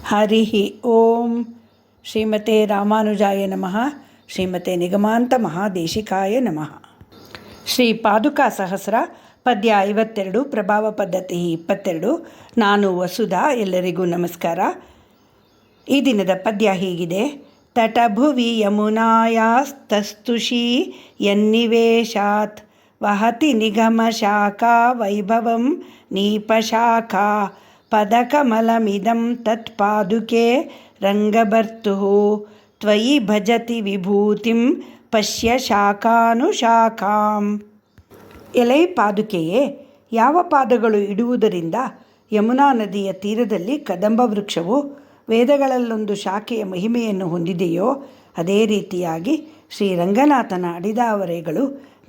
ಹರಿ ಓಂ. ಶ್ರೀಮತೆ ರಾಮಾನುಜಾಯ ನಮಃ. ಶ್ರೀಮತೆ ನಿಗಮಾಂತ ಮಹಾದೇಶಿಕಾಯ ನಮಃ. ಶ್ರೀ ಪಾದುಕಾ ಸಹಸ್ರ ಪದ್ಯ 52, ಪ್ರಭಾವ ಪದ್ಧತಿ 22. ನಾನು ವಸುಧಾ. ಎಲ್ಲರಿಗೂ ನಮಸ್ಕಾರ. ಈ ದಿನದ ಪದ್ಯ ಹೀಗಿದೆ. ತಟಭುವಿ ಯಮುನಾಯಾಸ್ತಸ್ತುಷಿ ಯನ್ನಿವೇಶಾತ್ ವಹತಿ ನಿಗಮ ಶಾಖಾ ವೈಭವಂ ನೀಪಶಾಖಾ ಪದಕಮಲಮಿದಂ ತತ್ಪಾದುಕೆ ರಂಗಭರ್ತುಃ ತ್ವಯಿ ಭಜತಿ ವಿಭೂತಿಂ ಪಶ್ಯ ಶಾಖಾನುಶಾಖಾಂ. ಎಲೈ ಪಾದುಕೆಯೇ, ಯಾವ ಪಾದಗಳು ಇಡುವುದರಿಂದ ಯಮುನಾ ನದಿಯ ತೀರದಲ್ಲಿ ಕದಂಬ ವೃಕ್ಷವು ವೇದಗಳಲ್ಲೊಂದು ಶಾಖೆಯ ಮಹಿಮೆಯನ್ನು ಹೊಂದಿದೆಯೋ ಅದೇ ರೀತಿಯಾಗಿ ಶ್ರೀರಂಗನಾಥನ ಅಡಿದಾವರೆಗಳು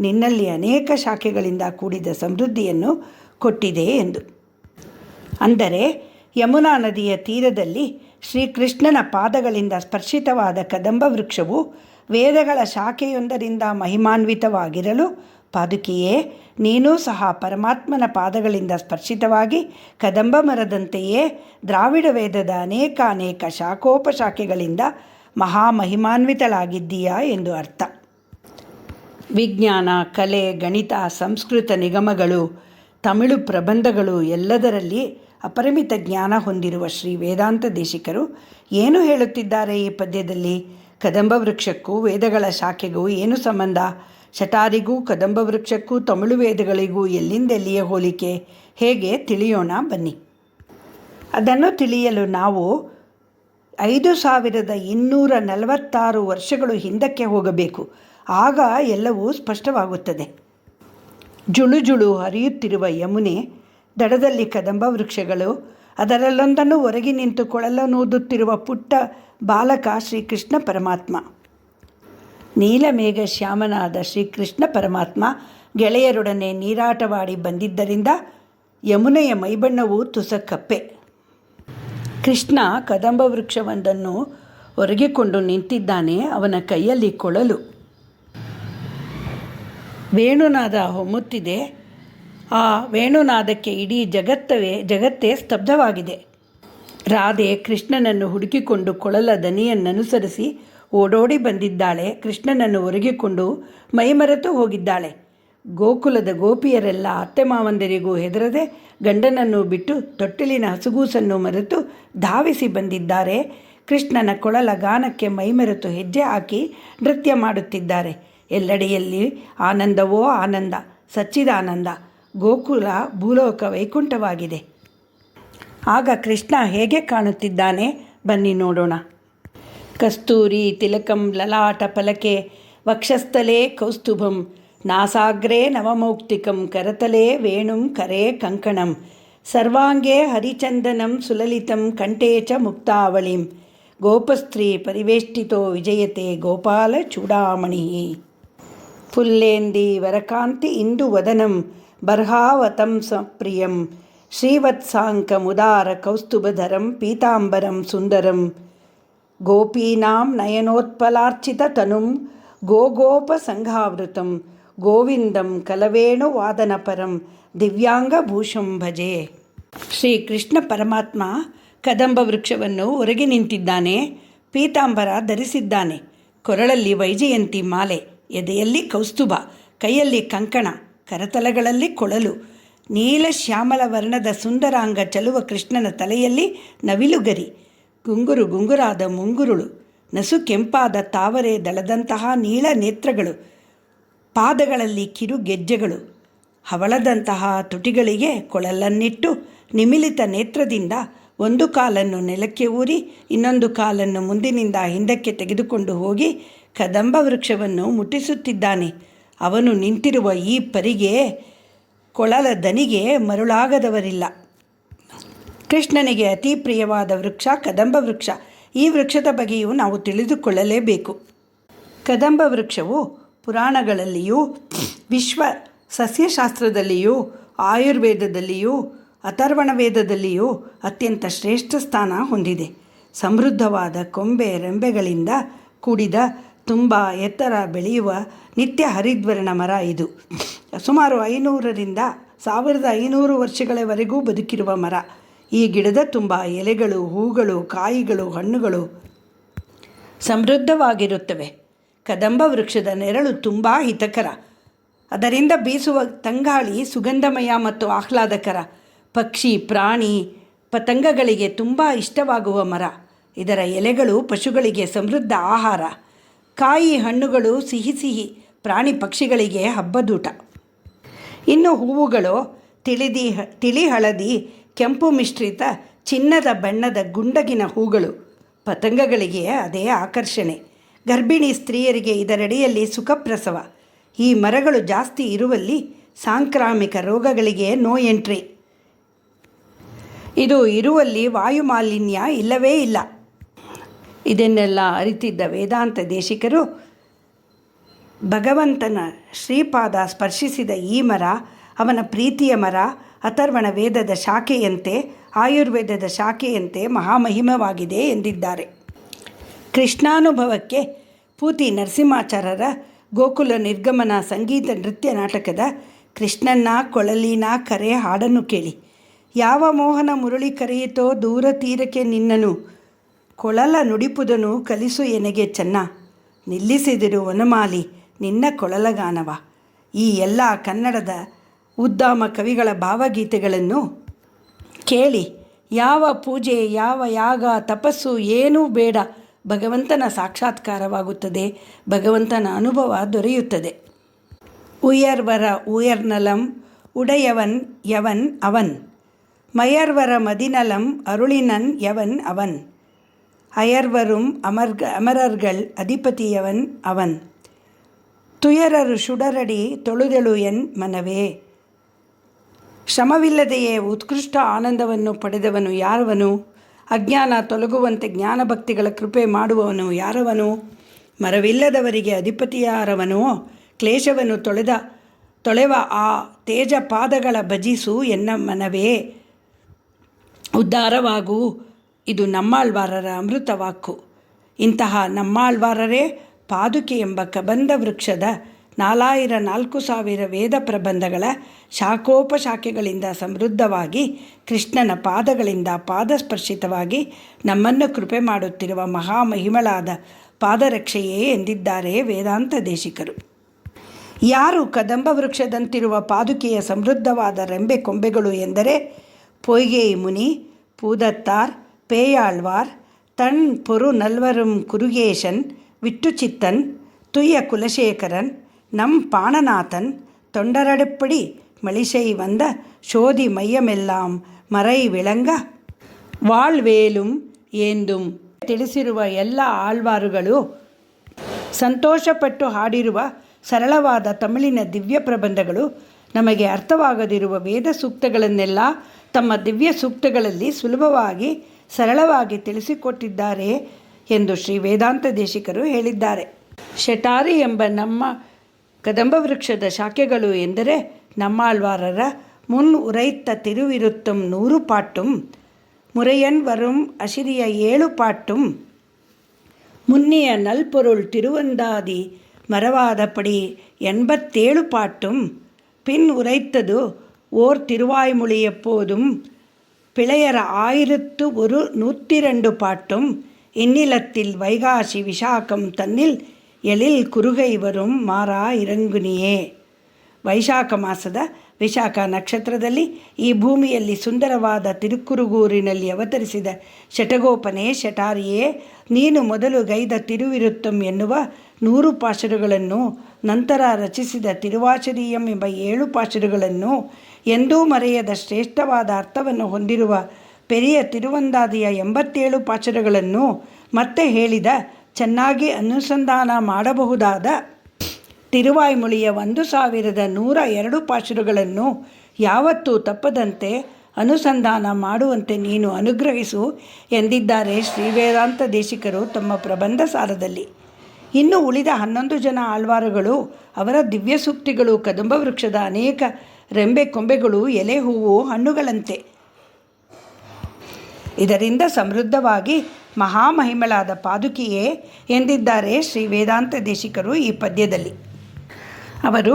ನಿನ್ನಲ್ಲಿ ಅನೇಕ ಶಾಖೆಗಳಿಂದ ಕೂಡಿದ ಸಮೃದ್ಧಿಯನ್ನು ಕೊಟ್ಟಿದೆ ಎಂದು. ಅಂದರೆ ಯಮುನಾ ನದಿಯ ತೀರದಲ್ಲಿ ಶ್ರೀಕೃಷ್ಣನ ಪಾದಗಳಿಂದ ಸ್ಪರ್ಶಿತವಾದ ಕದಂಬ ವೃಕ್ಷವು ವೇದಗಳ ಶಾಖೆಯೊಂದರಿಂದ ಮಹಿಮಾನ್ವಿತವಾಗಿರಲು, ಪಾದುಕೆಯೇ ನೀನೂ ಸಹ ಪರಮಾತ್ಮನ ಪಾದಗಳಿಂದ ಸ್ಪರ್ಶಿತವಾಗಿ ಕದಂಬ ಮರದಂತೆಯೇ ದ್ರಾವಿಡ ವೇದದ ಅನೇಕ ಶಾಖೋಪಶಾಖೆಗಳಿಂದ ಮಹಾಮಹಿಮಾನ್ವಿತಳಾಗಿದ್ದೀಯಾ ಎಂದು ಅರ್ಥ. ವಿಜ್ಞಾನ, ಕಲೆ, ಗಣಿತ, ಸಂಸ್ಕೃತ ನಿಗಮಗಳು, ತಮಿಳು ಪ್ರಬಂಧಗಳು ಎಲ್ಲದರಲ್ಲಿ ಅಪರಿಮಿತ ಜ್ಞಾನ ಹೊಂದಿರುವ ಶ್ರೀ ವೇದಾಂತ ದೇಶಿಕರು ಏನು ಹೇಳುತ್ತಿದ್ದಾರೆ ಈ ಪದ್ಯದಲ್ಲಿ? ಕದಂಬ ವೃಕ್ಷಕ್ಕೂ ವೇದಗಳ ಶಾಖೆಗೂ ಏನು ಸಂಬಂಧ? ಶಠಾರಿಗೂ ಕದಂಬ ವೃಕ್ಷಕ್ಕೂ ತಮಿಳು ವೇದಗಳಿಗೂ ಎಲ್ಲಿಂದೆಲ್ಲಿಯ ಹೋಲಿಕೆ? ಹೇಗೆ ತಿಳಿಯೋಣ ಬನ್ನಿ. ಅದನ್ನು ತಿಳಿಯಲು ನಾವು 5246 ವರ್ಷಗಳು ಹಿಂದಕ್ಕೆ ಹೋಗಬೇಕು. ಆಗ ಎಲ್ಲವೂ ಸ್ಪಷ್ಟವಾಗುತ್ತದೆ. ಜುಳು ಹರಿಯುತ್ತಿರುವ ಯಮುನೆ, ದಡದಲ್ಲಿ ಕದಂಬ ವೃಕ್ಷಗಳು, ಅದರಲ್ಲೊಂದನ್ನು ಹೊರಗೆ ನಿಂತು ಕೊಳಲನೂದುತ್ತಿರುವ ಪುಟ್ಟ ಬಾಲಕ ಶ್ರೀಕೃಷ್ಣ ಪರಮಾತ್ಮ. ನೀಲಮೇಘ ಶ್ಯಾಮನಾದ ಶ್ರೀಕೃಷ್ಣ ಪರಮಾತ್ಮ ಗೆಳೆಯರೊಡನೆ ನೀರಾಟವಾಡಿ ಬಂದಿದ್ದರಿಂದ ಯಮುನೆಯ ಮೈಬಣ್ಣವು ತುಸಕಪ್ಪೆ. ಕೃಷ್ಣ ಕದಂಬ ವೃಕ್ಷವೊಂದನ್ನು ಹೊರಗಿಕೊಂಡು ನಿಂತಿದ್ದಾನೆ. ಅವನ ಕೈಯಲ್ಲಿ ಕೊಳಲು. ವೇಣುನಾದ ಹೊಮ್ಮುತ್ತಿದೆ. ಆ ವೇಣುನಾದಕ್ಕೆ ಇಡೀ ಜಗತ್ತೇ ಸ್ತಬ್ಧವಾಗಿದೆ. ರಾಧೆ ಕೃಷ್ಣನನ್ನು ಹುಡುಕಿಕೊಂಡು ಕೊಳಲ ದನಿಯನ್ನನುಸರಿಸಿ ಓಡೋಡಿ ಬಂದಿದ್ದಾಳೆ. ಕೃಷ್ಣನನ್ನು ಒರಗಿಕೊಂಡು ಮೈಮರೆತು ಹೋಗಿದ್ದಾಳೆ. ಗೋಕುಲದ ಗೋಪಿಯರೆಲ್ಲ ಅತ್ತೆ ಮಾವಂದಿರಿಗೂ ಹೆದರದೆ ಗಂಡನನ್ನು ಬಿಟ್ಟು ತೊಟ್ಟಿಲಿನ ಹಸುಗೂಸನ್ನು ಮರೆತು ಧಾವಿಸಿ ಬಂದಿದ್ದಾರೆ. ಕೃಷ್ಣನ ಕೊಳಲ ಗಾನಕ್ಕೆ ಮೈಮರೆತು ಹೆಜ್ಜೆ ಹಾಕಿ ನೃತ್ಯ ಮಾಡುತ್ತಿದ್ದಾರೆ. ಎಲ್ಲೆಡೆಯಲ್ಲಿ ಆನಂದವೋ ಆನಂದ, ಸಚ್ಚಿದಾನಂದ. ಗೋಕುಲ ಭೂಲೋಕ ವೈಕುಂಠವಾಗಿದೆ. ಆಗ ಕೃಷ್ಣ ಹೇಗೆ ಕಾಣುತ್ತಿದ್ದಾನೆ ಬನ್ನಿ ನೋಡೋಣ. ಕಸ್ತೂರಿ ತಿಲಕಂ ಲಲಾಟ ಫಲಕೆ ವಕ್ಷಸ್ಥಲೇ ಕೌಸ್ತುಭಂ ನಾಸಾಗ್ರೇ ನವಮೌಕ್ತಿಕಂ ಕರತಲೇ ವೇಣುಂ ಕರೇ ಕಂಕಣಂ ಸರ್ವಾಂಗೇ ಹರಿಚಂದನಂ ಸುಲಲಿತಂ ಕಂಠೇ ಚ ಮುಕ್ತಾವಳಿಂ ಗೋಪಸ್ತ್ರೀ ಪರಿವೇಷ್ಟಿತೋ ವಿಜಯತೆ ಗೋಪಾಲ ಚೂಡಾಮಣಿ ಫುಲ್ಲೇಂದಿ ವರಕಾಂತಿ ಇಂದು ವದನಂ ಬರ್ಹಾವತಂ ಸಪ್ರಿಯಂ ಶ್ರೀವತ್ಸಾಂಕಮುದಾರ ಕೌಸ್ತುಭಧರಂ ಪೀತಾಂಬರಂ ಸುಂದರಂ ಗೋಪೀನಾಂ ನಯನೋತ್ಪಲಾರ್ಚಿತ ತನುಂ ಗೋಗೋಪಸಂಘಾವೃತಂ ಗೋವಿಂದಂ ಕಲವೇಣು ವಾದನಪರಂ ದಿವ್ಯಾಂಗಭೂಷಂ ಭಜೆ. ಶ್ರೀಕೃಷ್ಣ ಪರಮಾತ್ಮ ಕದಂಬ ವೃಕ್ಷವನ್ನು ಹೊರಗೆ ನಿಂತಿದ್ದಾನೆ. ಪೀತಾಂಬರ ಧರಿಸಿದ್ದಾನೆ. ಕೊರಳಲ್ಲಿ ವೈಜಯಂತಿ ಮಾಲೆ, ಎದೆಯಲ್ಲಿ ಕೌಸ್ತುಭ, ಕೈಯಲ್ಲಿ ಕಂಕಣ, ಕರತಲಗಳಲ್ಲಿ ಕೊಳಲು. ನೀಲ ಶ್ಯಾಮಲ ವರ್ಣದ ಸುಂದರಾಂಗ ಚಲುವ ಕೃಷ್ಣನ ತಲೆಯಲ್ಲಿ ನವಿಲುಗರಿ, ಗುಂಗುರಾದ ಮುಂಗುರುಳು, ನಸು ಕೆಂಪಾದ ತಾವರೆ ದಳದಂತಹ ನೀಳ ನೇತ್ರಗಳು, ಪಾದಗಳಲ್ಲಿ ಕಿರು ಗೆಜ್ಜೆಗಳು, ಹವಳದಂತಹ ತುಟಿಗಳಿಗೆ ಕೊಳಲನ್ನಿಟ್ಟು ನಿಮಿಲಿತ ನೇತ್ರದಿಂದ ಒಂದು ಕಾಲನ್ನು ನೆಲಕ್ಕೆ ಊರಿ ಇನ್ನೊಂದು ಕಾಲನ್ನು ಮುಂದಿನಿಂದ ಹಿಂದಕ್ಕೆ ತೆಗೆದುಕೊಂಡು ಹೋಗಿ ಕದಂಬ ವೃಕ್ಷವನ್ನು ಮುಟ್ಟಿಸುತ್ತಿದ್ದಾನೆ. ಅವನು ನಿಂತಿರುವ ಈ ಪರಿಗೆ, ಕೊಳಲ ದನಿಗೆ ಮರುಳಾಗದವರಿಲ್ಲ. ಕೃಷ್ಣನಿಗೆ ಅತಿ ಪ್ರಿಯವಾದ ವೃಕ್ಷ ಕದಂಬ ವೃಕ್ಷ. ಈ ವೃಕ್ಷದ ಬಗ್ಗೆಯೂ ನಾವು ತಿಳಿದುಕೊಳ್ಳಲೇಬೇಕು. ಕದಂಬ ವೃಕ್ಷವು ಪುರಾಣಗಳಲ್ಲಿಯೂ, ವಿಶ್ವ ಸಸ್ಯಶಾಸ್ತ್ರದಲ್ಲಿಯೂ, ಆಯುರ್ವೇದದಲ್ಲಿಯೂ, ಅಥರ್ವಣ ವೇದದಲ್ಲಿಯೂ ಅತ್ಯಂತ ಶ್ರೇಷ್ಠ ಸ್ಥಾನ ಹೊಂದಿದೆ. ಸಮೃದ್ಧವಾದ ಕೊಂಬೆ ರೆಂಬೆಗಳಿಂದ ಕೂಡಿದ ತುಂಬ ಎತ್ತರ ಬೆಳೆಯುವ ನಿತ್ಯ ಹರಿದ್ವರ್ಣ ಮರ ಇದು. ಸುಮಾರು 500ರಿಂದ 1500 ವರ್ಷಗಳವರೆಗೂ ಬದುಕಿರುವ ಮರ. ಈ ಗಿಡದ ತುಂಬ ಎಲೆಗಳು, ಹೂಗಳು, ಕಾಯಿಗಳು, ಹಣ್ಣುಗಳು ಸಮೃದ್ಧವಾಗಿರುತ್ತವೆ. ಕದಂಬ ವೃಕ್ಷದ ನೆರಳು ತುಂಬ ಹಿತಕರ. ಅದರಿಂದ ಬೀಸುವ ತಂಗಾಳಿ ಸುಗಂಧಮಯ ಮತ್ತು ಆಹ್ಲಾದಕರ. ಪಕ್ಷಿ, ಪ್ರಾಣಿ, ಪತಂಗಗಳಿಗೆ ತುಂಬ ಇಷ್ಟವಾಗುವ ಮರ. ಇದರ ಎಲೆಗಳು ಪಶುಗಳಿಗೆ ಸಮೃದ್ಧ ಆಹಾರ. ಕಾಯಿ, ಹಣ್ಣುಗಳು ಸಿಹಿ ಸಿಹಿ, ಪ್ರಾಣಿ ಪಕ್ಷಿಗಳಿಗೆ ಹಬ್ಬದೂಟ. ಇನ್ನು ಹೂವುಗಳು ತಿಳಿ ಹಳದಿ, ಕೆಂಪು ಮಿಶ್ರಿತ ಚಿನ್ನದ ಬಣ್ಣದ ಗುಂಡಗಿನ ಹೂಗಳು. ಪತಂಗಗಳಿಗೆ ಅದೇ ಆಕರ್ಷಣೆ. ಗರ್ಭಿಣಿ ಸ್ತ್ರೀಯರಿಗೆ ಇದರಡಿಯಲ್ಲಿ ಸುಖಪ್ರಸವ. ಈ ಮರಗಳು ಜಾಸ್ತಿ ಇರುವಲ್ಲಿ ಸಾಂಕ್ರಾಮಿಕ ರೋಗಗಳಿಗೆ ನೋ ಎಂಟ್ರಿ. ಇದು ಇರುವಲ್ಲಿ ವಾಯುಮಾಲಿನ್ಯ ಇಲ್ಲವೇ ಇಲ್ಲ. ಇದನ್ನೆಲ್ಲ ಅರಿತಿದ್ದ ವೇದಾಂತ ದೇಶಿಕರು ಭಗವಂತನ ಶ್ರೀಪಾದ ಸ್ಪರ್ಶಿಸಿದ ಈ ಮರ ಅವನ ಪ್ರೀತಿಯ ಮರ, ಅಥರ್ವಣ ವೇದದ ಶಾಖೆಯಂತೆ, ಆಯುರ್ವೇದದ ಶಾಖೆಯಂತೆ ಮಹಾಮಹಿಮವಾಗಿದೆ ಎಂದಿದ್ದಾರೆ. ಕೃಷ್ಣಾನುಭವಕ್ಕೆ ಪೂತಿ ನರಸಿಂಹಾಚಾರ್ಯರ ಗೋಕುಲ ನಿರ್ಗಮನ ಸಂಗೀತ ನೃತ್ಯ ನಾಟಕದ ಕೃಷ್ಣನ್ನ ಕೊಳಲಿನ ಕರೆ ಹಾಡನ್ನು ಕೇಳಿ. ಯಾವ ಮೋಹನ ಮುರಳಿ ಕರೆಯಿತೋ ದೂರ ತೀರಕ್ಕೆ ನಿನ್ನನು, ಕೊಳಲ ನುಡಿಪುದನು ಕಲಿಸು ಎನೆಗೆ ಚೆನ್ನ, ನಿಲ್ಲಿಸಿದಿರು ವನಮಾಲಿ ನಿನ್ನ ಕೊಳಲಗಾನವ. ಈ ಎಲ್ಲ ಕನ್ನಡದ ಉದ್ದಾಮ ಕವಿಗಳ ಭಾವಗೀತೆಗಳನ್ನು ಕೇಳಿ. ಯಾವ ಪೂಜೆ, ಯಾವ ಯಾಗ, ತಪಸ್ಸು ಏನೂ ಬೇಡ, ಭಗವಂತನ ಸಾಕ್ಷಾತ್ಕಾರವಾಗುತ್ತದೆ, ಭಗವಂತನ ಅನುಭವ ದೊರೆಯುತ್ತದೆ. ಉಯರ್ವರ ಉಯರ್ನಲಂ ಉಡೆಯವನ್ ಯವನ್ ಅವನ್, ಮಯರ್ವರ ಮದಿನಲಂ ಅರುಳಿನನ್ ಯವನ್ ಅವನ್, ಅಯರ್ವரும் ಅಮರர்கள் அதிபதியவன் அவன், துயரரு சுடரடி ತೊಳುದೆಳು ಎನ್ ಮನವೇ. ಶ್ರಮವಿಲ್ಲದೆಯೇ ಉತ್ಕೃಷ್ಟ ಆನಂದವನ್ನು ಪಡೆದವನು ಯಾರವನು? ಅಜ್ಞಾನ ತೊಲಗುವಂತೆ ಜ್ಞಾನಭಕ್ತಿಗಳ ಕೃಪೆ ಮಾಡುವವನು ಯಾರವನು? ಮರವಿಲ್ಲದವರಿಗೆ ಅಧಿಪತಿಯಾರವನೋ? ಕ್ಲೇಶವನ್ನು ತೊಳೆವ ಆ ತೇಜ ಪಾದಗಳ ಭಜಿಸು ಎನ್ನ ಮನವೇ, ಉದ್ಧಾರವಾಗು. ಇದು ನಮ್ಮಾಳ್ವಾರರ ಅಮೃತ ವಾಕ್ಕು. ಇಂತಹ ನಮ್ಮಾಳ್ವಾರರೇ ಪಾದುಕೆ ಎಂಬ ಕಬಂಧ ವೃಕ್ಷದ 4000 ವೇದ ಪ್ರಬಂಧಗಳ ಶಾಖೋಪಶಾಖೆಗಳಿಂದ ಸಮೃದ್ಧವಾಗಿ ಕೃಷ್ಣನ ಪಾದಗಳಿಂದ ಪಾದಸ್ಪರ್ಶಿತವಾಗಿ ನಮ್ಮನ್ನು ಕೃಪೆ ಮಾಡುತ್ತಿರುವ ಮಹಾಮಹಿಮಳಾದ ಪಾದರಕ್ಷೆಯೇ ಎಂದಿದ್ದಾರೆ ವೇದಾಂತ ದೇಶಿಕರು. ಯಾರು ಕದಂಬ ವೃಕ್ಷದಂತಿರುವ ಪಾದುಕೆಯ ಸಮೃದ್ಧವಾದ ರೆಂಬೆ ಕೊಂಬೆಗಳು ಎಂದರೆ ಪೊಯ್ಗೆ ಮುನಿ, ಪೂದತ್ತಾರ್, பேயாழ்வார், தன் பொரு நல்வரும் குருகேசன், விட்டுச்சித்தன், துய்ய குலசேகரன், நம் பாணநாதன், தொண்டரடுப்படி மலிசை வந்த சோதி மைಯಮೆல்லாம் ಮರೈ ವಿಳಂಗ ವಾಳ್ವೇಲುಂ ಏಂದುಂ ತಿಳಿಸಿರುವ ಎಲ್ಲ ಆಳ್ವಾರುಗಳು ಸಂತೋಷಪಟ್ಟು ಹಾಡಿರುವ ಸರಳವಾದ ತಮಿಳಿನ ದಿವ್ಯ ಪ್ರಬಂಧಗಳು ನಮಗೆ ಅರ್ಥವಾಗದಿರುವ ವೇದ ಸೂಕ್ತಗಳನ್ನೆಲ್ಲ ತಮ್ಮ ದಿವ್ಯ ಸೂಕ್ತಗಳಲ್ಲಿ ಸುಲಭವಾಗಿ ಸರಳವಾಗಿ ತಿಳಿಸಿಕೊಟ್ಟಿದ್ದಾರೆ ಎಂದು ಶ್ರೀ ವೇದಾಂತ ದೇಶಿಕರು ಹೇಳಿದ್ದಾರೆ. ಶಟಾರಿ ಎಂಬ ನಮ್ಮ ಕದಂಬ ವೃಕ್ಷದ ಶಾಖೆಗಳು ಎಂದರೆ நம்மாழ்வாரರ முன் உரைத்த திருவிருத்தம் 100 பாட்டும், முறையன் வரும் அசிரிய 7 பாட்டும், முன்னிய நல்பொருள் திருவந்தாதி மறவாதபடி 87 பாட்டும், பின் உரைத்தது ஓர் திருவாய்மொழி எப்போதும் பிழையற 1102 பாட்டும், இன்னிலத்தில் வைகாசி விசாகம் தன்னில் எழில் குறுகை வரும் ಮಾರಾ ಇರಂಗುನಿಯೇ. ವೈಶಾಖ ಮಾಸದ ವಿಶಾಖ ನಕ್ಷತ್ರದಲ್ಲಿ ಈ ಭೂಮಿಯಲ್ಲಿ ಸುಂದರವಾದ ತಿರುಕುರುಗೂರಿನಲ್ಲಿ ಅವತರಿಸಿದ ಶಟಗೋಪನೆ ಶಟಾರಿಯೇ, ನೀನು ಮೊದಲು ಗೈದ ತಿರುವಿರುತ್ತಂ ಎನ್ನುವ 100 ಪಾಶುರಗಳನ್ನು, ನಂತರ ರಚಿಸಿದ ತಿರುವಾಚರೀಯಂ ಎಂಬ 7 ಪಾಶುರಗಳನ್ನು, ಎಂದೂ ಮರೆಯದ ಶ್ರೇಷ್ಠವಾದ ಅರ್ಥವನ್ನು ಹೊಂದಿರುವ ಪೆರಿಯ ತಿರುವಂದಾದಿಯ 87 ಪಾಶುರಗಳನ್ನು, ಮತ್ತೆ ಹೇಳಿದ ಚೆನ್ನಾಗಿ ಅನುಸಂಧಾನ ಮಾಡಬಹುದಾದ ತಿರುವಾಯ್ಮೊಳಿಯ 1102 ಪಾಶುರಗಳನ್ನು ಯಾವತ್ತೂ ತಪ್ಪದಂತೆ ಅನುಸಂಧಾನ ಮಾಡುವಂತೆ ನೀನು ಅನುಗ್ರಹಿಸು ಎಂದಿದ್ದಾರೆ ಶ್ರೀ ವೇದಾಂತ ದೇಶಿಕರು ತಮ್ಮ ಪ್ರಬಂಧ ಸಾರದಲ್ಲಿ. ಇನ್ನು ಉಳಿದ 11 ಜನ ಆಳ್ವಾರುಗಳು, ಅವರ ದಿವ್ಯ ಸೂಕ್ತಿಗಳು ಕದಂಬ ವೃಕ್ಷದ ಅನೇಕ ರೆಂಬೆ ಕೊಂಬೆಗಳು, ಎಲೆ, ಹೂವು, ಹಣ್ಣುಗಳಂತೆ. ಇದರಿಂದ ಸಮೃದ್ಧವಾಗಿ ಮಹಾಮಹಿಮಳಾದ ಪಾದುಕೆಯೇ ಎಂದಿದ್ದಾರೆ ಶ್ರೀ ವೇದಾಂತ ದೇಶಿಕರು ಈ ಪದ್ಯದಲ್ಲಿ. ಅವರು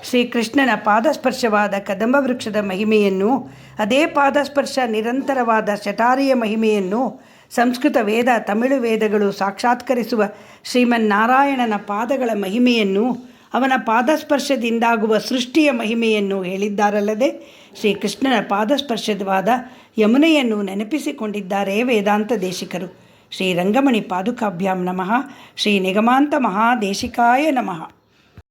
ಶ್ರೀಕೃಷ್ಣನ ಪಾದಸ್ಪರ್ಶವಾದ ಕದಂಬ ವೃಕ್ಷದ ಮಹಿಮೆಯನ್ನು, ಅದೇ ಪಾದಸ್ಪರ್ಶ ನಿರಂತರವಾದ ಶಟಾರಿಯ ಮಹಿಮೆಯನ್ನು, ಸಂಸ್ಕೃತ ವೇದ ತಮಿಳು ವೇದಗಳು ಸಾಕ್ಷಾತ್ಕರಿಸುವ ಶ್ರೀಮನ್ನಾರಾಯಣನ ಪಾದಗಳ ಮಹಿಮೆಯನ್ನು, ಅವನ ಪಾದಸ್ಪರ್ಶದಿಂದಾಗುವ ಸೃಷ್ಟಿಯ ಮಹಿಮೆಯನ್ನು ಹೇಳಿದ್ದಾರಲ್ಲದೆ ಶ್ರೀಕೃಷ್ಣನ ಪಾದಸ್ಪರ್ಶವಾದ ಯಮುನೆಯನ್ನು ನೆನಪಿಸಿಕೊಂಡಿದ್ದಾರೆ ವೇದಾಂತ ದೇಶಿಕರು. ಶ್ರೀರಂಗಮಣಿ ಪಾದುಕಾಭ್ಯಾಂ ನಮಃ. ಶ್ರೀ ನಿಗಮಾಂತ ಮಹಾದೇಶಿಕಾಯ ನಮಃ.